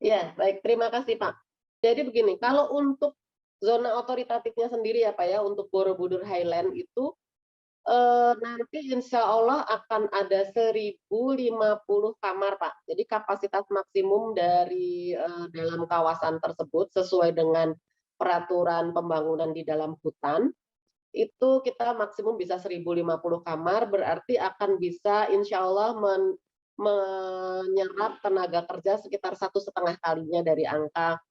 Ya, baik. Terima kasih, Pak. Jadi begini, kalau untuk zona otoritatifnya sendiri ya, Pak, ya, untuk Borobudur Highland itu, nanti insya Allah akan ada 1.050 kamar, Pak. Jadi kapasitas maksimum dari, dalam kawasan tersebut sesuai dengan peraturan pembangunan di dalam hutan, itu kita maksimum bisa 1.050 kamar, berarti akan bisa insya Allah menyerap tenaga kerja sekitar 1,5 kalinya dari angka,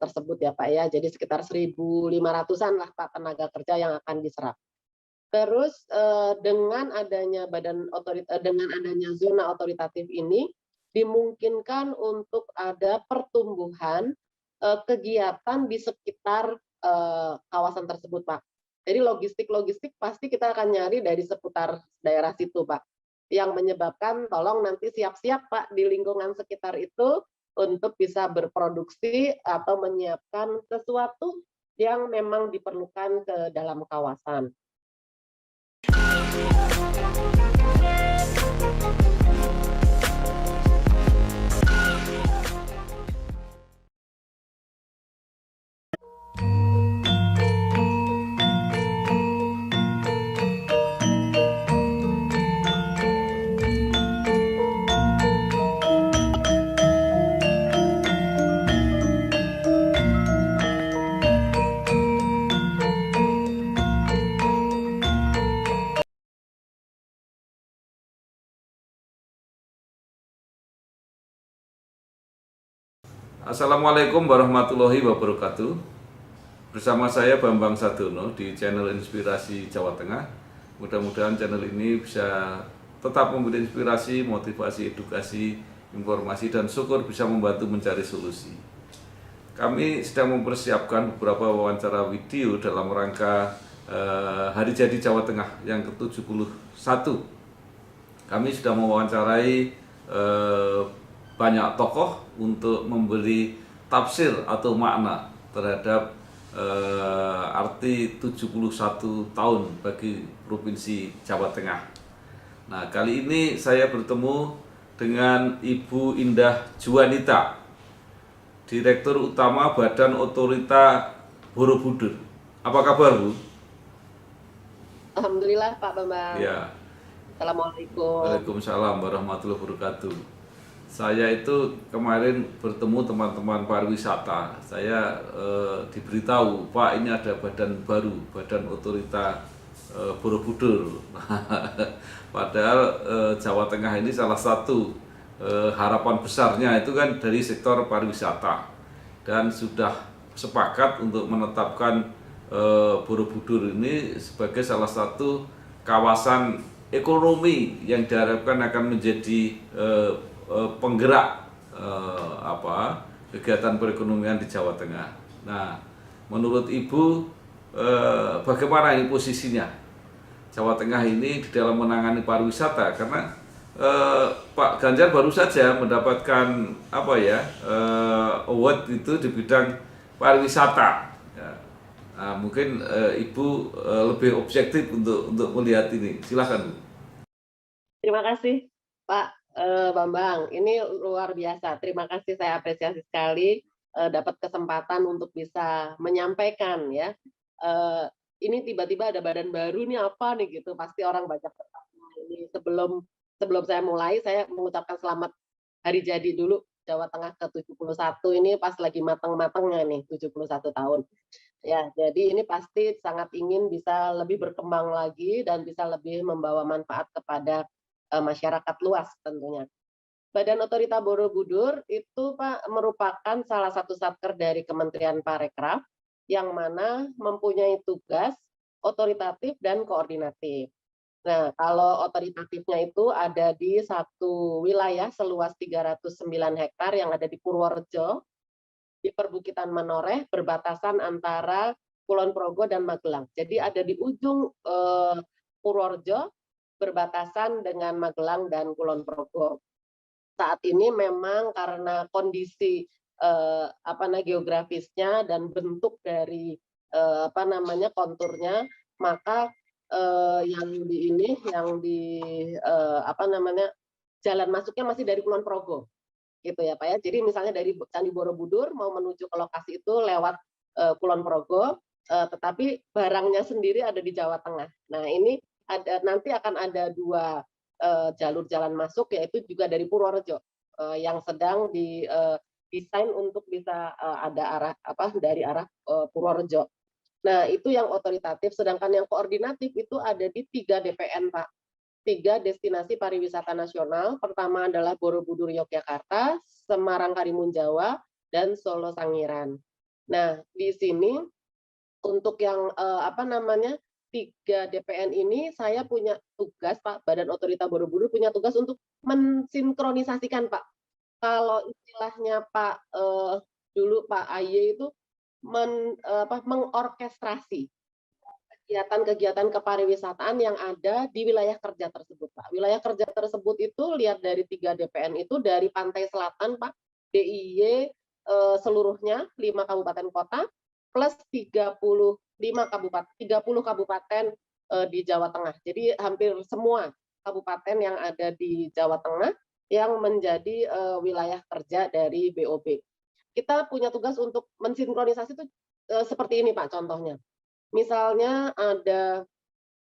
tersebut ya, Pak, ya. Jadi sekitar 1.500-an lah, Pak, tenaga kerja yang akan diserap. Terus, dengan adanya zona otoritatif ini, dimungkinkan untuk ada pertumbuhan, kegiatan di sekitar, kawasan tersebut, Pak. Jadi logistik-logistik pasti kita akan nyari dari seputar daerah situ, Pak. Yang menyebabkan tolong nanti siap-siap, Pak, di lingkungan sekitar itu untuk bisa berproduksi atau menyiapkan sesuatu yang memang diperlukan ke dalam kawasan. Assalamualaikum warahmatullahi wabarakatuh. Bersama saya Bambang Sadono di channel Inspirasi Jawa Tengah. Mudah-mudahan channel ini bisa tetap memberi inspirasi, motivasi, edukasi, informasi, dan syukur bisa membantu mencari solusi. Kami sedang mempersiapkan beberapa wawancara video dalam rangka Hari Jadi Jawa Tengah yang ke-71. Kami sudah mewawancarai banyak tokoh untuk memberi tafsir atau makna terhadap arti 71 tahun bagi Provinsi Jawa Tengah. Nah, kali ini saya bertemu dengan Ibu Indah Juwanita, Direktur Utama Badan Otorita Borobudur. Apa kabar, Bu? Alhamdulillah, Pak Bambang. Ya. Assalamualaikum. Waalaikumsalam warahmatullahi wabarakatuh. Saya itu kemarin bertemu teman-teman pariwisata. Saya diberitahu, Pak, ini ada badan baru, Badan Otorita Borobudur. Padahal Jawa Tengah ini salah satu harapan besarnya itu kan dari sektor pariwisata, dan sudah sepakat untuk menetapkan Borobudur ini sebagai salah satu kawasan ekonomi yang diharapkan akan menjadi penggerak kegiatan perekonomian di Jawa Tengah. Nah, menurut Ibu bagaimana ini posisinya Jawa Tengah ini di dalam menangani pariwisata? Karena Pak Ganjar baru saja mendapatkan award itu di bidang pariwisata. Ya. Nah, mungkin Ibu lebih objektif untuk melihat ini. Silakan, Bu. Terima kasih, Pak, Bambang. Ini luar biasa. Terima kasih, saya apresiasi sekali, dapat kesempatan untuk bisa menyampaikan ya. Ini tiba-tiba ada badan baru nih, apa nih gitu, pasti orang banyak bertanya. Ini sebelum sebelum saya mulai, saya mengucapkan selamat hari jadi dulu Jawa Tengah ke-71 ini pas lagi matang-matangnya nih, 71 tahun. Ya, jadi ini pasti sangat ingin bisa lebih berkembang lagi dan bisa lebih membawa manfaat kepada masyarakat luas tentunya. Badan Otorita Borobudur itu, Pak, merupakan salah satu satker dari Kementerian Parekraf yang mana mempunyai tugas otoritatif dan koordinatif. Nah, kalau otoritatifnya itu ada di satu wilayah seluas 309 hektar yang ada di Purworejo, di perbukitan Menoreh, berbatasan antara Kulon Progo dan Magelang. Jadi ada di ujung Purworejo, berbatasan dengan Magelang dan Kulon Progo. Saat ini memang karena kondisi geografisnya dan bentuk dari konturnya, maka yang di jalan masuknya masih dari Kulon Progo. gitu ya Pak ya. Jadi misalnya dari Candi Borobudur mau menuju ke lokasi itu lewat Kulon Progo, tetapi barangnya sendiri ada di Jawa Tengah. Nah ini nanti akan ada dua jalur jalan masuk, yaitu juga dari Purworejo yang sedang desain untuk bisa ada arah dari arah Purworejo. Nah, itu yang otoritatif, sedangkan yang koordinatif itu ada di 3 DPN, Pak. 3 destinasi pariwisata nasional. Pertama adalah Borobudur Yogyakarta, Semarang Karimun Jawa, dan Solo Sangiran. Nah, di sini untuk yang 3 DPN ini saya punya tugas, Pak, Badan Otorita Borobudur punya tugas untuk mensinkronisasikan, Pak. Kalau istilahnya dulu Pak AY itu mengorkestrasi kegiatan-kegiatan kepariwisataan yang ada di wilayah kerja tersebut, Pak. Wilayah kerja tersebut itu lihat dari 3 DPN itu dari pantai selatan, Pak, DIY seluruhnya 5 kabupaten kota plus 30 kabupaten di Jawa Tengah. Jadi hampir semua kabupaten yang ada di Jawa Tengah yang menjadi wilayah kerja dari BOB. Kita punya tugas untuk mensinkronisasi itu seperti ini, Pak, contohnya. Misalnya ada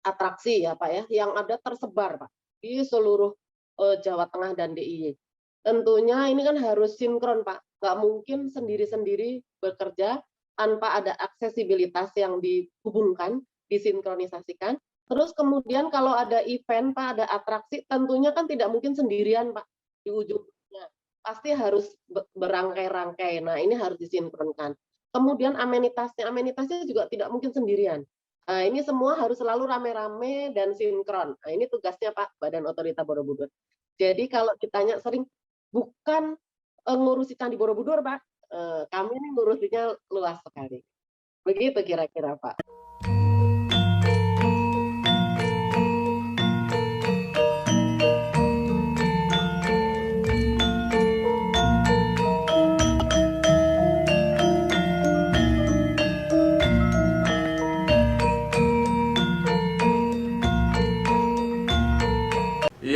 atraksi ya Pak ya, yang ada tersebar Pak di seluruh Jawa Tengah dan DIY. Tentunya ini kan harus sinkron Pak, nggak mungkin sendiri-sendiri bekerja tanpa ada aksesibilitas yang dihubungkan, disinkronisasikan. Terus kemudian kalau ada event Pak, ada atraksi, tentunya kan tidak mungkin sendirian Pak di ujungnya. Pasti harus berangkai-rangkai. Nah, ini harus disinkronkan. Kemudian amenitasnya juga tidak mungkin sendirian. Nah, ini semua harus selalu rame-rame dan sinkron. Nah, ini tugasnya Pak Badan Otorita Borobudur. Jadi kalau ditanya sering, bukan ngurusi Candi Borobudur Pak, kami ini ngurusinya luas sekali. Begitu kira-kira Pak.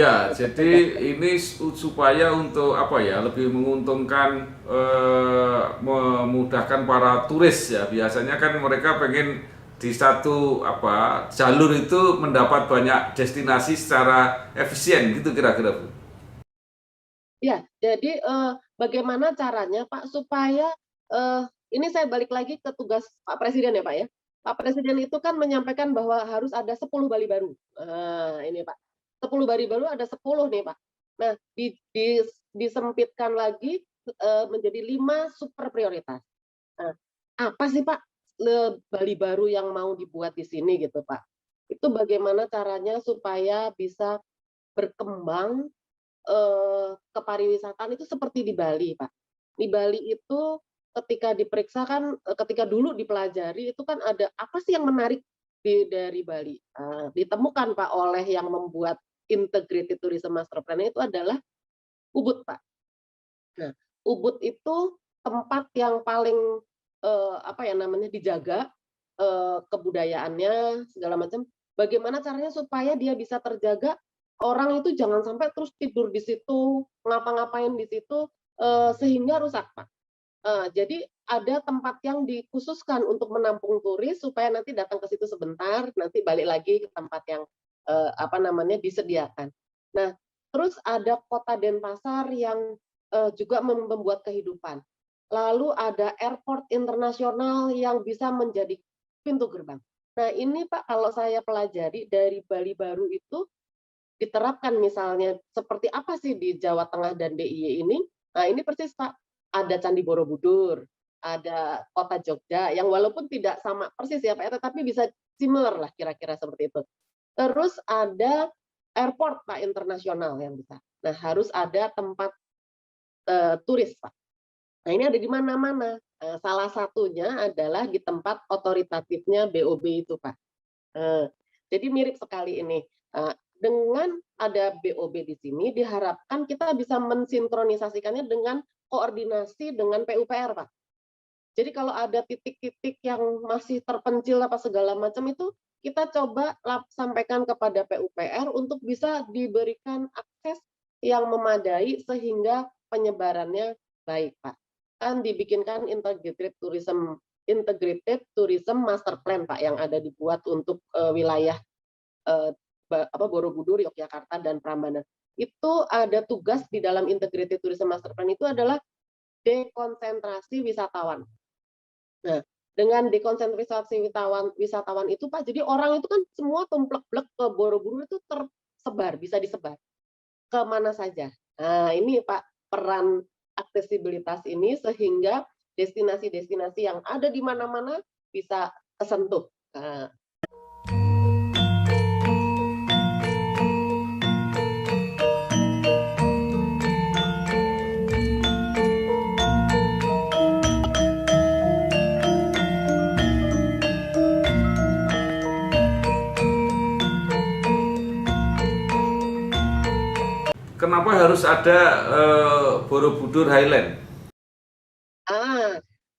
Iya, jadi ini supaya untuk apa ya, lebih menguntungkan, memudahkan para turis ya. Biasanya kan mereka pengen di satu jalur itu mendapat banyak destinasi secara efisien gitu kira-kira Bu. Ya, jadi bagaimana caranya Pak supaya ini saya balik lagi ke tugas Pak Presiden ya Pak ya. Pak Presiden itu kan menyampaikan bahwa harus ada 10 Bali baru. Nah, ini Pak. 10 Bali baru ada 10 nih Pak. Nah, disempitkan lagi menjadi 5 super prioritas. Nah, apa sih Pak Bali baru yang mau dibuat di sini gitu Pak? Itu bagaimana caranya supaya bisa berkembang kepariwisataan itu seperti di Bali, Pak. Di Bali itu ketika diperiksa kan, ketika dulu dipelajari itu kan ada apa sih yang menarik dari Bali. Ditemukan Pak oleh yang membuat Integrated Tourism Master Plan itu adalah Ubud, Pak. Nah, Ubud itu tempat yang paling dijaga kebudayaannya segala macam. Bagaimana caranya supaya dia bisa terjaga, orang itu jangan sampai terus tidur di situ, ngapa-ngapain di situ sehingga rusak, Pak. Jadi ada tempat yang dikhususkan untuk menampung turis supaya nanti datang ke situ sebentar, nanti balik lagi ke tempat yang disediakan. Nah, terus ada Kota Denpasar yang juga membuat kehidupan. Lalu ada airport internasional yang bisa menjadi pintu gerbang. Nah, ini Pak kalau saya pelajari dari Bali baru itu diterapkan misalnya seperti apa sih di Jawa Tengah dan DIY ini? Nah, ini persis Pak, ada Candi Borobudur, ada Kota Jogja yang walaupun tidak sama persis ya Pak, tetapi bisa similar lah kira-kira seperti itu. Terus ada airport Pak internasional yang bisa. Nah, harus ada tempat turis Pak. Nah, ini ada di mana-mana. Salah satunya adalah di tempat otoritatifnya BOB itu, Pak. Jadi mirip sekali ini. Dengan ada BOB di sini, diharapkan kita bisa mensinkronisasikannya dengan koordinasi dengan PUPR, Pak. Jadi kalau ada titik-titik yang masih terpencil apa segala macam itu, kita coba sampaikan kepada PUPR untuk bisa diberikan akses yang memadai sehingga penyebarannya baik, Pak. Kan dibikinkan integrated tourism master plan, Pak, yang ada dibuat untuk wilayah Borobudur, Yogyakarta, dan Prambanan. Itu ada tugas di dalam integrated tourism master plan itu adalah dekonsentrasi wisatawan. Nah, dengan dekonsentrasi wisatawan itu, Pak, jadi orang itu kan semua tumplek-blek ke Borobudur itu tersebar, bisa disebar ke mana saja. Nah, ini Pak, peran aksesibilitas ini sehingga destinasi-destinasi yang ada di mana-mana bisa tersentuh. Nah, Kenapa harus ada Borobudur Highland?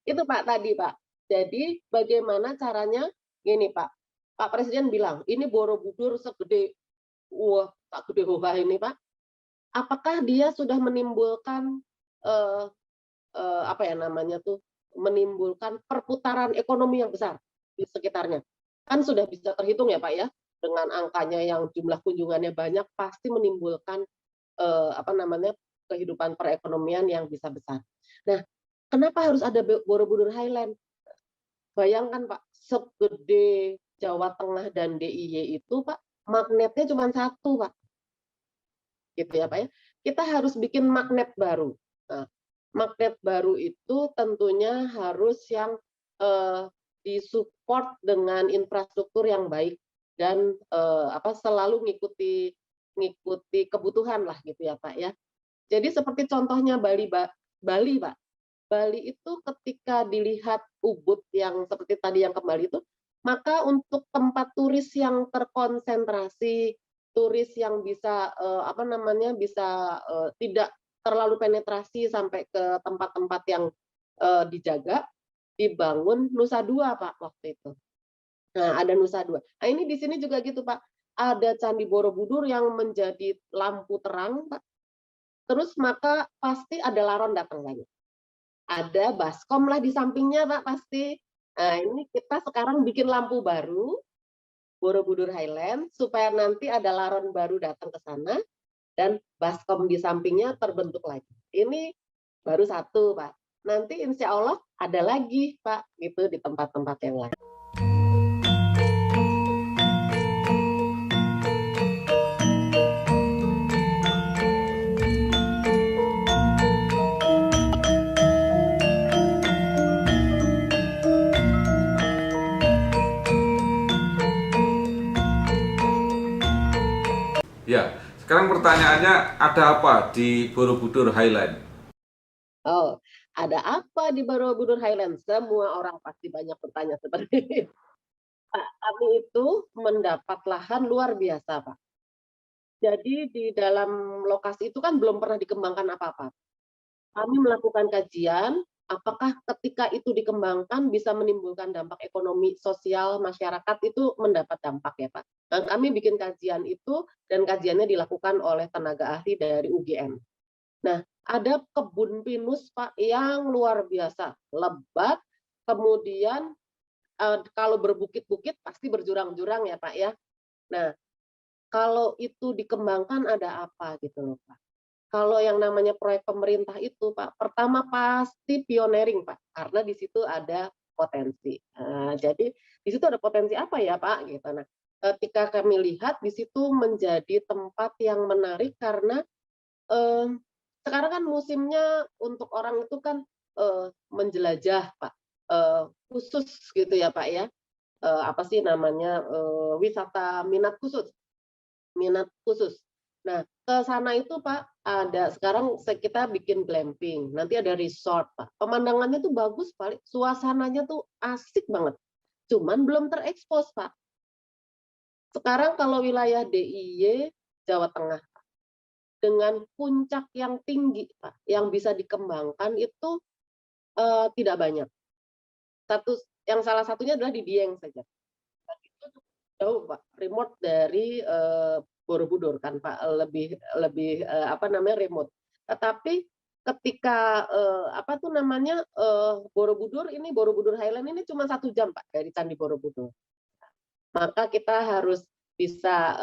Itu Pak tadi, Pak. Jadi bagaimana caranya? Gini, Pak. Pak Presiden bilang, ini Borobudur segede, wah, tak gede wah ini, Pak. Apakah dia sudah menimbulkan apa ya namanya tuh, menimbulkan perputaran ekonomi yang besar di sekitarnya? Kan sudah bisa terhitung ya, Pak ya, dengan angkanya yang jumlah kunjungannya banyak, pasti menimbulkan apa namanya, kehidupan perekonomian yang bisa besar. Nah, kenapa harus ada Borobudur Highland? Bayangkan Pak, segede Jawa Tengah dan DIY itu Pak, magnetnya cuma satu Pak, gitu ya Pak ya. Kita harus bikin magnet baru. Nah, magnet baru itu tentunya harus yang disupport dengan infrastruktur yang baik dan selalu ngikuti kebutuhan lah gitu ya Pak ya. Jadi seperti contohnya Bali Pak. Bali itu ketika dilihat Ubud yang seperti tadi yang kembali itu, maka untuk tempat turis yang terkonsentrasi, turis yang bisa tidak terlalu penetrasi sampai ke tempat-tempat yang dijaga, dibangun Nusa Dua Pak waktu itu. Nah, ada Nusa Dua. Nah, ini di sini juga gitu Pak. Ada Candi Borobudur yang menjadi lampu terang Pak. Terus maka pasti ada laron datang lagi. Ada baskom lah di sampingnya Pak pasti. Nah, ini kita sekarang bikin lampu baru, Borobudur Highland, supaya nanti ada laron baru datang ke sana, dan baskom di sampingnya terbentuk lagi. Ini baru satu Pak. Nanti insya Allah ada lagi Pak, gitu di tempat-tempat yang lain. Ya, sekarang pertanyaannya ada apa di Borobudur Highland? Oh, ada apa di Borobudur Highland? Semua orang pasti banyak bertanya seperti itu. Pak, kami itu mendapat lahan luar biasa, Pak. Jadi di dalam lokasi itu kan belum pernah dikembangkan apa-apa. Kami melakukan kajian, apakah ketika itu dikembangkan bisa menimbulkan dampak ekonomi, sosial, masyarakat itu mendapat dampak ya Pak. Dan kami bikin kajian itu dan kajiannya dilakukan oleh tenaga ahli dari UGM. Nah, ada kebun pinus Pak yang luar biasa, lebat, kemudian kalau berbukit-bukit pasti berjurang-jurang ya Pak ya. Nah, kalau itu dikembangkan ada apa gitu loh Pak. Kalau yang namanya proyek pemerintah itu Pak, pertama pasti pioneering Pak, karena di situ ada potensi. Jadi di situ ada potensi apa ya Pak? Gitu. Nah, ketika kami lihat di situ menjadi tempat yang menarik karena sekarang kan musimnya untuk orang itu kan menjelajah Pak, khusus gitu ya Pak ya. Apa sih namanya wisata minat khusus. Nah, ke sana itu Pak, ada sekarang kita bikin glamping, nanti ada resort Pak. Pemandangannya tuh bagus Pak, suasananya tuh asik banget. Cuman belum terekspos Pak. Sekarang kalau wilayah DIY Jawa Tengah dengan puncak yang tinggi Pak, yang bisa dikembangkan itu tidak banyak. Salah satunya adalah di Dieng saja. Dan itu jauh Pak, remote dari Borobudur kan Pak, lebih remote. Tetapi ketika apa tuh namanya Borobudur Highland ini cuma 1 jam Pak dari Candi Borobudur. Maka kita harus bisa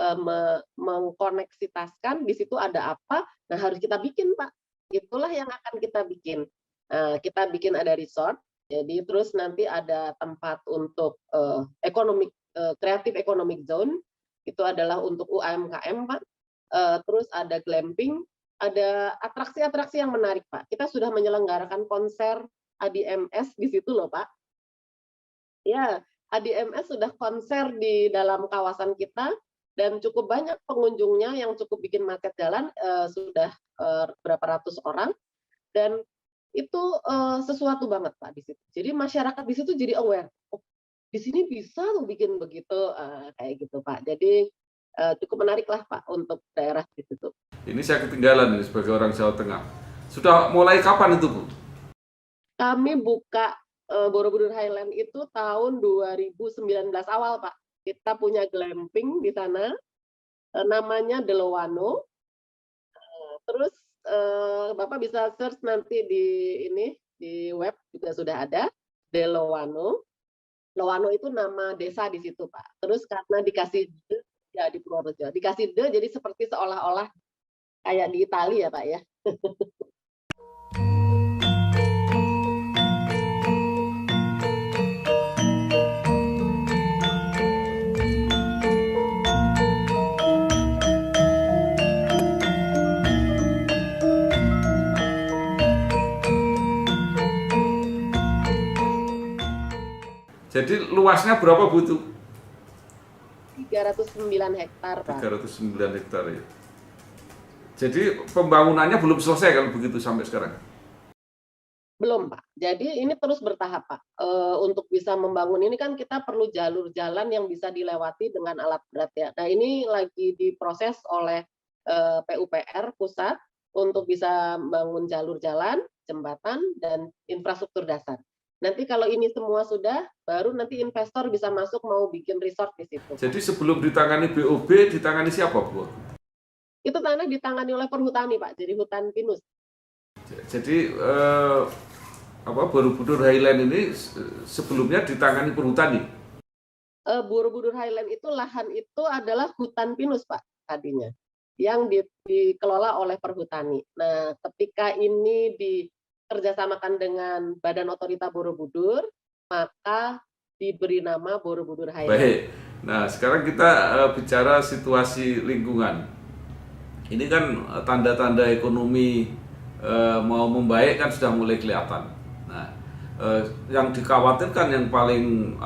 mengkoneksitaskan di situ ada apa, nah harus kita bikin Pak. Itulah yang akan kita bikin. Kita bikin ada resort, jadi terus nanti ada tempat untuk creative economic zone, itu adalah untuk UMKM Pak. Terus ada glamping, ada atraksi-atraksi yang menarik Pak. Kita sudah menyelenggarakan konser ADMS di situ loh Pak. Ya, ADMS sudah konser di dalam kawasan kita dan cukup banyak pengunjungnya yang cukup bikin macet jalan, sudah berapa ratus orang, dan itu sesuatu banget Pak di situ. Jadi masyarakat di situ jadi aware, oh di sini bisa tuh bikin begitu, kayak gitu Pak. Jadi cukup menarik lah Pak untuk daerah di situ. Ini saya ketinggalan ini sebagai orang Jawa Tengah. Sudah mulai kapan itu Bu? Kami buka Borobudur Highland itu tahun 2019 awal Pak. Kita punya glamping di sana, namanya Delowano. Terus Bapak bisa search nanti di web juga sudah ada Delowano. Lowano itu nama desa di situ Pak. Terus karena dikasih ya di Purworejo, dikasih jadi seperti seolah-olah kayak di Italia ya Pak ya. Jadi luasnya berapa Bu itu? 309 hektar Pak. 309 hektar ya. Jadi pembangunannya belum selesai kalau begitu sampai sekarang? Belum Pak. Jadi ini terus bertahap Pak. Untuk bisa membangun ini kan kita perlu jalur jalan yang bisa dilewati dengan alat berat ya. Nah ini lagi diproses oleh PUPR pusat untuk bisa membangun jalur jalan, jembatan, dan infrastruktur dasar. Nanti kalau ini semua sudah, baru nanti investor bisa masuk mau bikin resort di situ. Jadi sebelum ditangani BOB, ditangani siapa Bu? Itu tanah ditangani oleh perhutani Pak, jadi hutan pinus. Jadi Borobudur Highland ini sebelumnya ditangani perhutani? Borobudur Highland itu lahan itu adalah hutan pinus Pak tadinya, yang dikelola oleh perhutani. Nah ketika ini kerjasamakan dengan Badan Otorita Borobudur, maka diberi nama Borobudur Highland. Baik. Nah, sekarang kita bicara situasi lingkungan. Ini kan tanda-tanda ekonomi mau membaik kan sudah mulai kelihatan. Nah, yang dikhawatirkan yang paling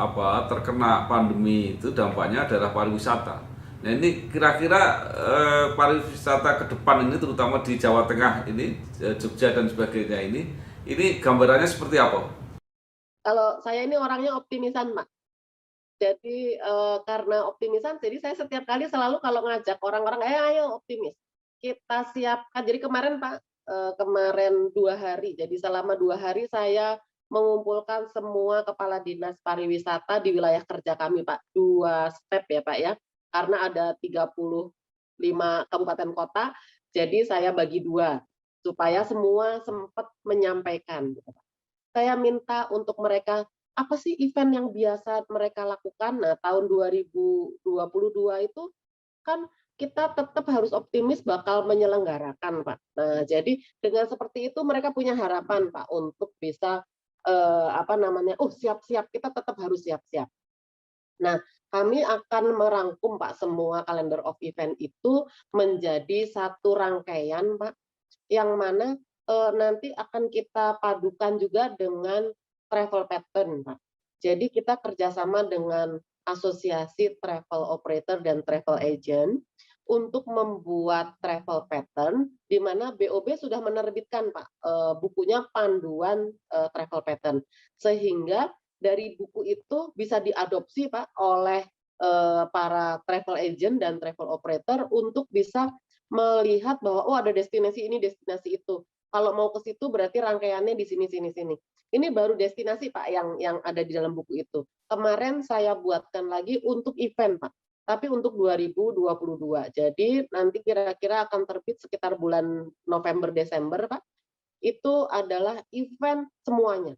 terkena pandemi itu dampaknya adalah pariwisata. Nah, ini kira-kira pariwisata ke depan ini terutama di Jawa Tengah ini, Jogja dan sebagainya ini gambarannya seperti apa? Kalau saya ini orangnya optimisan, Pak. Jadi karena optimisan, jadi saya setiap kali selalu kalau ngajak orang-orang, ayo optimis. Kita siapkan. Jadi kemarin Pak, kemarin 2 hari. Jadi selama 2 hari saya mengumpulkan semua kepala dinas pariwisata di wilayah kerja kami, Pak. 2 step ya, Pak ya. Karena ada 35 kabupaten kota, jadi saya bagi 2 supaya semua sempat menyampaikan. Saya minta untuk mereka, apa sih event yang biasa mereka lakukan? Nah, tahun 2022 itu kan kita tetap harus optimis bakal menyelenggarakan, Pak. Nah, jadi dengan seperti itu mereka punya harapan, Pak, untuk bisa siap-siap, kita tetap harus siap-siap. Nah, kami akan merangkum Pak semua calendar of event itu menjadi satu rangkaian Pak, yang mana nanti akan kita padukan juga dengan travel pattern Pak. Jadi kita kerjasama dengan asosiasi travel operator dan travel agent untuk membuat travel pattern, di mana BOB sudah menerbitkan Pak bukunya panduan travel pattern, sehingga dari buku itu bisa diadopsi Pak oleh para travel agent dan travel operator untuk bisa melihat bahwa ada destinasi ini, destinasi itu. Kalau mau ke situ berarti rangkaiannya di sini, sini, sini. Ini baru destinasi Pak yang ada di dalam buku itu. Kemarin saya buatkan lagi untuk event Pak, tapi untuk 2022. Jadi nanti kira-kira akan terbit sekitar bulan November Desember Pak. itu adalah event semuanya.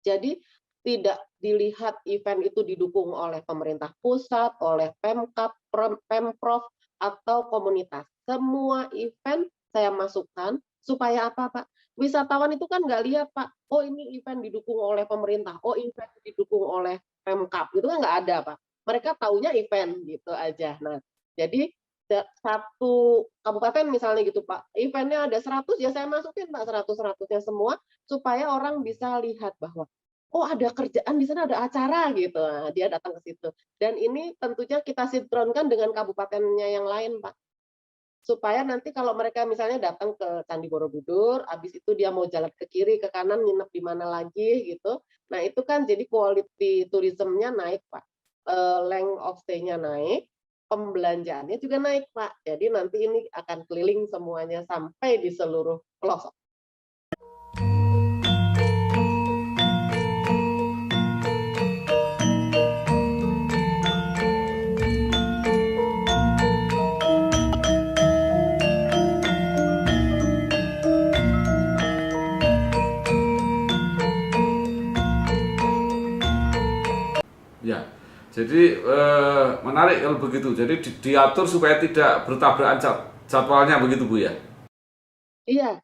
Jadi tidak dilihat event itu didukung oleh pemerintah pusat, oleh Pemkab, Pemprov, atau komunitas. Semua event saya masukkan supaya apa, Pak? Wisatawan itu kan nggak lihat, Pak, oh ini event didukung oleh pemerintah, oh event didukung oleh Pemkab, itu kan nggak ada, Pak. Mereka taunya event gitu aja. Nah, jadi satu kabupaten misalnya gitu, Pak, eventnya ada 100, ya saya masukin, Pak, 100-100-nya semua, supaya orang bisa lihat bahwa oh ada kerjaan di sana, ada acara gitu. Nah, dia datang ke situ. Dan ini tentunya kita sinkronkan dengan kabupatennya yang lain, Pak. Supaya nanti kalau mereka misalnya datang ke Candi Borobudur, habis itu dia mau jalan ke kiri, ke kanan, nginep di mana lagi gitu. Nah, itu kan jadi quality tourism-nya naik, Pak. Length of stay-nya naik, pembelanjaannya juga naik, Pak. Jadi nanti ini akan keliling semuanya sampai di seluruh pelosok. Ya, jadi menarik kalau begitu. Jadi diatur supaya tidak bertabrakan jadwalnya begitu Bu ya. Iya,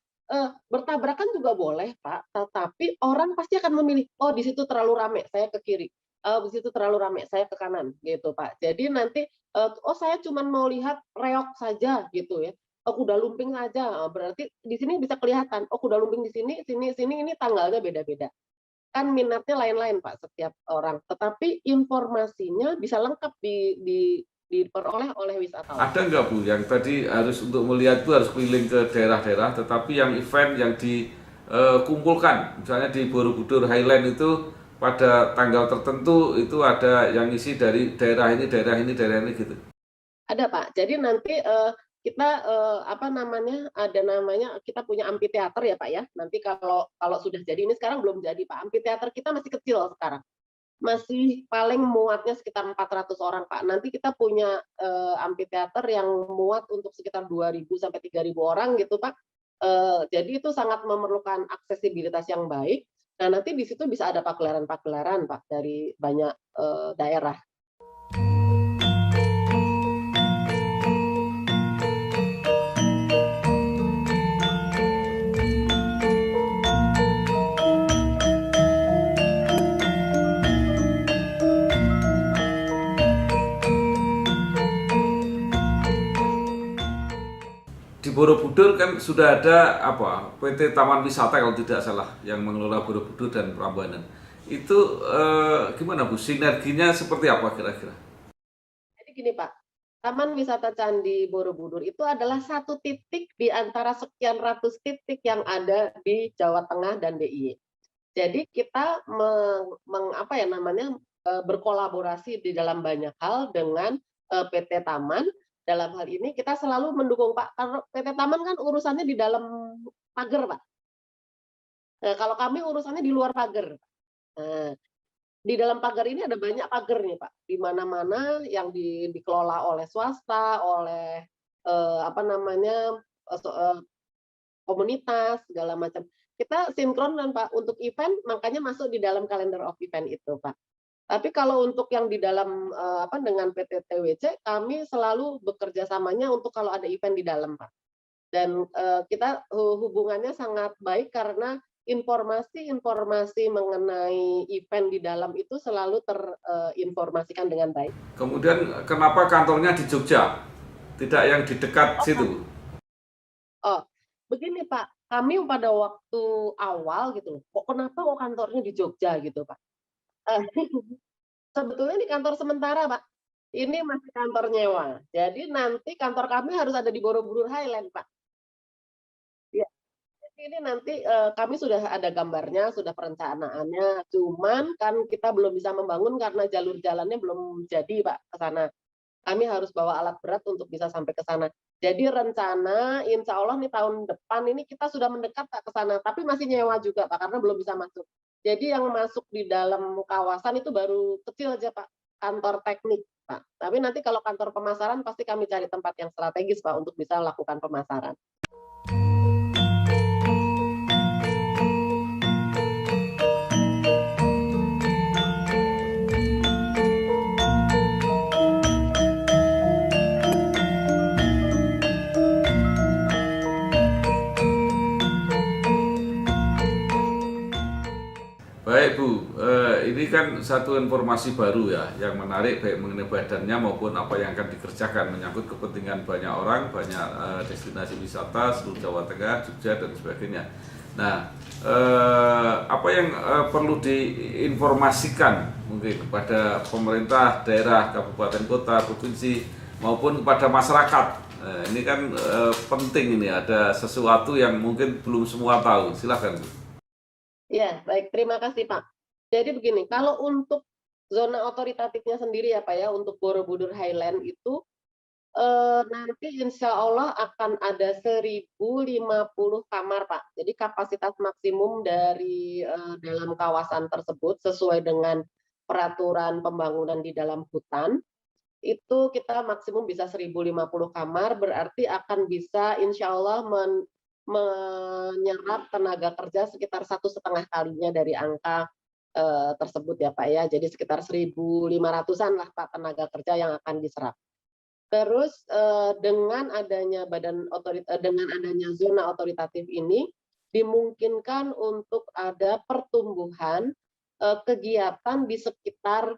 bertabrakan juga boleh, Pak, tetapi orang pasti akan memilih, "Oh, di situ terlalu rame, saya ke kiri. Di situ terlalu rame, saya ke kanan." Gitu, Pak. Jadi nanti, "Oh, saya cuma mau lihat reok saja," gitu ya, kuda lumping saja, berarti di sini bisa kelihatan, oh kuda lumping di sini, sini, ini tanggalnya beda-beda. Kan minatnya lain-lain, Pak, setiap orang, tetapi informasinya bisa lengkap diperoleh oleh wisatawan. Ada nggak Bu yang tadi harus untuk melihat itu harus keliling ke daerah-daerah, tetapi yang event yang dikumpulkan, misalnya di Borobudur Highland itu pada tanggal tertentu itu ada yang isi dari daerah ini, daerah ini, daerah ini gitu. Ada, Pak. Jadi nanti, kita, apa namanya, ada namanya kita punya amphitheater ya, Pak, ya. Nanti kalau kalau sudah jadi, ini sekarang belum jadi, Pak. Amphitheater kita masih kecil sekarang. Masih paling muatnya sekitar 400 orang, Pak. Nanti kita punya, amphitheater yang muat untuk sekitar 2.000 sampai 3.000 orang gitu, Pak. Jadi itu sangat memerlukan aksesibilitas yang baik. Nah, nanti di situ bisa ada pagelaran-pagelaran, Pak, dari banyak, daerah. Di Borobudur kan sudah ada apa PT Taman Wisata kalau tidak salah yang mengelola Borobudur dan Prambanan. Itu gimana Bu? Sinerginya seperti apa kira-kira? Jadi gini, Pak, Taman Wisata Candi Borobudur itu adalah satu titik di antara sekian ratus titik yang ada di Jawa Tengah dan DIY. Jadi kita apa ya namanya, berkolaborasi di dalam banyak hal dengan, PT Taman. Dalam hal ini kita selalu mendukung, Pak, karena PT Taman kan urusannya di dalam pagar, Pak. Kalau kami urusannya di luar pagar. Nah, di dalam pagar ini ada banyak pagar nih, Pak, di mana-mana yang dikelola oleh swasta, oleh, apa namanya, komunitas, segala macam. Kita sinkronkan, Pak, untuk event makanya masuk di dalam calendar of event itu, Pak. Tapi kalau untuk yang di dalam, apa, dengan PT TWC, kami selalu bekerja samanya untuk kalau ada event di dalam, Pak. Dan, kita hubungannya sangat baik karena informasi-informasi mengenai event di dalam itu selalu terinformasikan dengan baik. Kemudian kenapa kantornya di Jogja? Tidak yang di dekat situ? Oh, begini, Pak, kami pada waktu awal gitu loh, kenapa kok kantornya di Jogja gitu, Pak. Eh, sebetulnya di kantor sementara, Pak. Ini masih kantor nyewa. Jadi nanti kantor kami harus ada di Borobudur Highland, Pak. Iya, jadi ini nanti, kami sudah ada gambarnya, sudah perencanaannya, cuman kan kita belum bisa membangun karena jalur jalannya belum jadi, Pak, ke sana. Kami harus bawa alat berat untuk bisa sampai ke sana. Jadi rencana insya Allah nih tahun depan ini kita sudah mendekat, Pak, ke sana, tapi masih nyewa juga, Pak, karena belum bisa masuk. Jadi yang masuk di dalam kawasan itu baru kecil aja, Pak, kantor teknik, Pak. Tapi nanti kalau kantor pemasaran pasti kami cari tempat yang strategis, Pak, untuk bisa lakukan pemasaran. Baik Bu, ini kan satu informasi baru ya, yang menarik baik mengenai badannya maupun apa yang akan dikerjakan menyangkut kepentingan banyak orang, banyak destinasi wisata seluruh Jawa Tengah, Jogja dan sebagainya. Nah, apa yang perlu diinformasikan mungkin kepada pemerintah daerah, kabupaten kota, provinsi maupun kepada masyarakat? Ini kan penting, ini ada sesuatu yang mungkin belum semua tahu. Silahkan Bu. Ya, baik. Terima kasih, Pak. Jadi begini, kalau untuk zona otoritatifnya sendiri ya, Pak ya, untuk Borobudur Highland itu nanti insya Allah akan ada 1.050 kamar, Pak. Jadi kapasitas maksimum dari dalam kawasan tersebut sesuai dengan peraturan pembangunan di dalam hutan, itu kita maksimum bisa 1.050 kamar, berarti akan bisa insya Allah menyerap tenaga kerja sekitar 1,5 kalinya dari angka tersebut ya Pak ya. Jadi sekitar 1.500-an lah Pak tenaga kerja yang akan diserap. Terus dengan adanya dengan adanya zona otoritatif ini dimungkinkan untuk ada pertumbuhan kegiatan di sekitar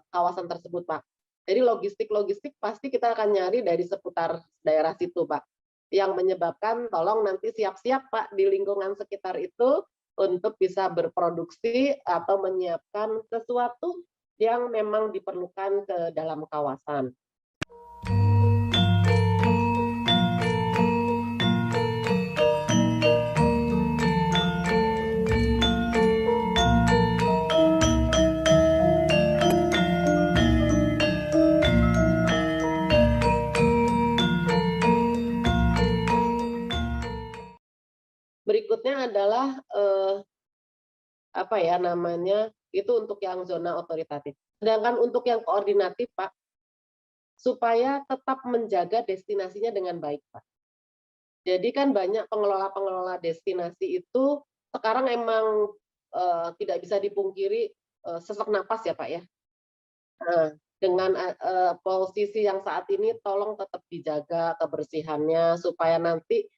kawasan tersebut Pak. Jadi logistik pasti kita akan nyari dari seputar daerah situ Pak. Yang menyebabkan tolong nanti siap-siap Pak di lingkungan sekitar itu untuk bisa berproduksi atau menyiapkan sesuatu yang memang diperlukan ke dalam kawasan. Berikutnya adalah apa ya namanya, itu untuk yang zona otoritatif. Sedangkan untuk yang koordinatif Pak, supaya tetap menjaga destinasinya dengan baik Pak. Jadi kan banyak pengelola-pengelola destinasi itu sekarang emang tidak bisa dipungkiri sesak napas ya Pak ya. Nah, dengan posisi yang saat ini tolong tetap dijaga kebersihannya supaya nanti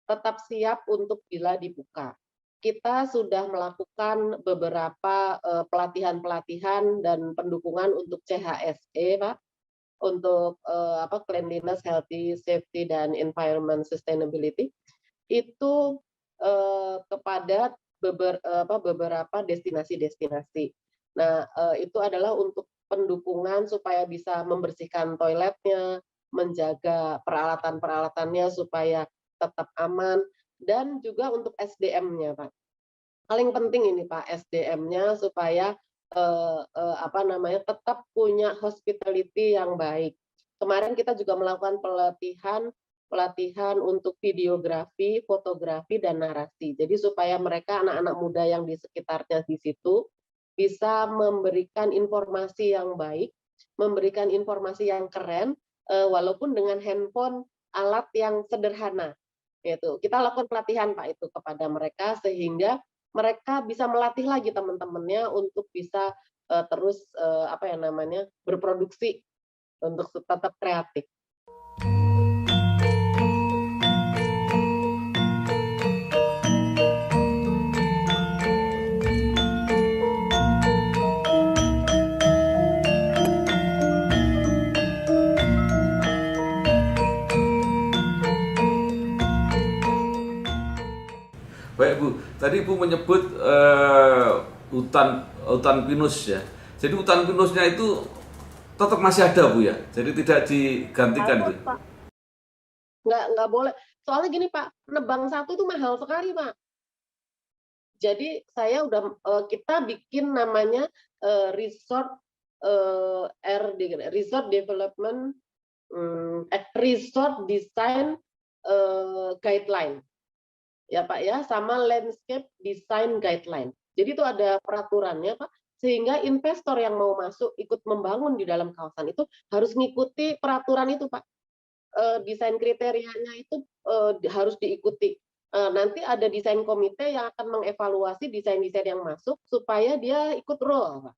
tetap siap untuk bila dibuka. Kita sudah melakukan beberapa pelatihan-pelatihan dan pendukungan untuk CHSE, Pak, untuk Cleanliness, Healthy, Safety, dan Environment Sustainability, itu kepada beberapa destinasi-destinasi. Nah, itu adalah untuk pendukungan supaya bisa membersihkan toiletnya, menjaga peralatan-peralatannya supaya tetap aman, dan juga untuk SDM-nya, Pak. Paling penting ini, Pak, SDM-nya supaya tetap punya hospitality yang baik. Kemarin kita juga melakukan pelatihan untuk videografi, fotografi, dan narasi. Jadi supaya mereka anak-anak muda yang di sekitarnya di situ bisa memberikan informasi yang baik, memberikan informasi yang keren, walaupun dengan handphone alat yang sederhana. Gitu. Kita lakukan pelatihan Pak itu kepada mereka sehingga mereka bisa melatih lagi teman-temannya untuk bisa terus berproduksi untuk tetap kreatif. Baik Bu, tadi Bu menyebut hutan pinus ya. Jadi hutan pinusnya itu tetap masih ada Bu ya. Jadi tidak digantikan Bu. Nggak boleh. Soalnya gini Pak, nebang satu itu mahal sekali Pak. Jadi kita bikin namanya resort development resort design guideline. Ya Pak ya, sama landscape design guideline. Jadi itu ada peraturannya Pak, sehingga investor yang mau masuk ikut membangun di dalam kawasan itu harus mengikuti peraturan itu Pak. Desain kriterianya itu harus diikuti. Nanti ada desain komite yang akan mengevaluasi desain-desain yang masuk supaya dia ikut role Pak.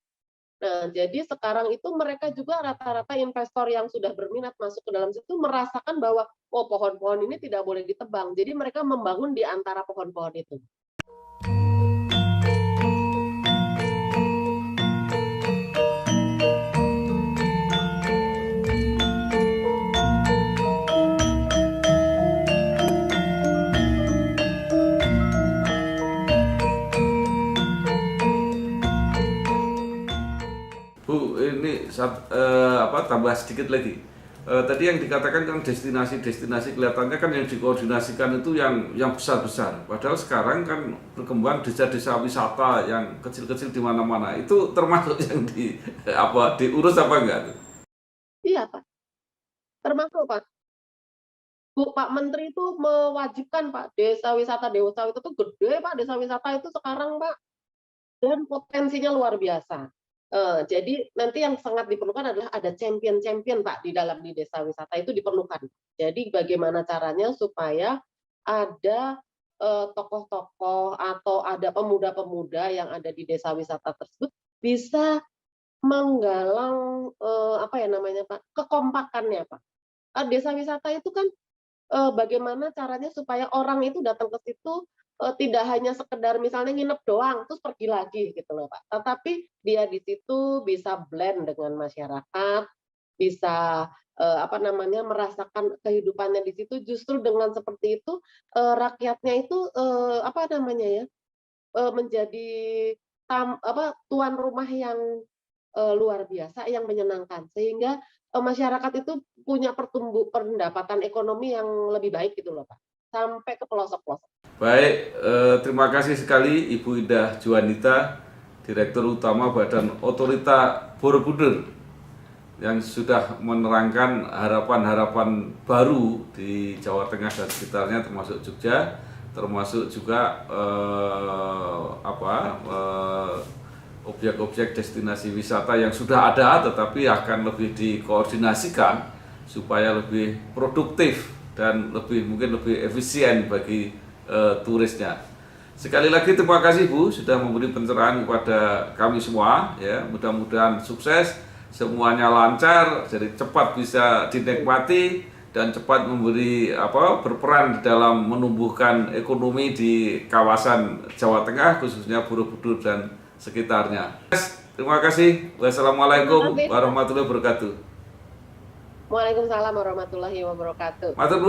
Nah, jadi sekarang itu mereka juga rata-rata investor yang sudah berminat masuk ke dalam situ merasakan bahwa pohon-pohon ini tidak boleh ditebang. Jadi mereka membangun di antara pohon-pohon itu. tambah sedikit lagi. Tadi yang dikatakan kan destinasi-destinasi kelihatannya kan yang dikoordinasikan itu yang besar-besar. Padahal sekarang kan berkembang desa-desa wisata yang kecil-kecil di mana-mana. Itu termasuk yang diurus apa enggak? Iya, Pak. Termasuk, Pak. Pak Menteri itu mewajibkan, Pak, desa wisata itu tuh gede, Pak, desa wisata itu sekarang, Pak, dan potensinya luar biasa. Jadi nanti yang sangat diperlukan adalah ada champion-champion, Pak, di desa wisata itu diperlukan. Jadi bagaimana caranya supaya ada tokoh-tokoh atau ada pemuda-pemuda yang ada di desa wisata tersebut bisa menggalang apa ya namanya, Pak, kekompakannya, Pak. Desa wisata itu kan bagaimana caranya supaya orang itu datang ke situ, tidak hanya sekedar misalnya nginep doang, terus pergi lagi gitu loh, Pak. Tetapi dia di situ bisa blend dengan masyarakat, bisa, apa namanya, merasakan kehidupannya di situ, justru dengan seperti itu, rakyatnya itu, apa namanya ya, menjadi tuan rumah yang luar biasa, yang menyenangkan. Sehingga, masyarakat itu punya pendapatan ekonomi yang lebih baik gitu loh, Pak, sampai ke pelosok-pelosok. Baik, terima kasih sekali Ibu Indah Juanita, Direktur Utama Badan Otorita Borobudur, yang sudah menerangkan harapan-harapan baru di Jawa Tengah dan sekitarnya, termasuk Jogja, termasuk juga objek-objek destinasi wisata yang sudah ada tetapi akan lebih dikoordinasikan supaya lebih produktif dan mungkin lebih efisien bagi turisnya. Sekali lagi terima kasih Bu sudah memberi pencerahan kepada kami semua ya. Mudah-mudahan sukses, semuanya lancar, jadi cepat bisa dinikmati dan cepat berperan di dalam menumbuhkan ekonomi di kawasan Jawa Tengah khususnya Borobudur dan sekitarnya. Terima kasih. Wassalamualaikum warahmatullahi wabarakatuh. Waalaikumsalam warahmatullahi wabarakatuh. Matur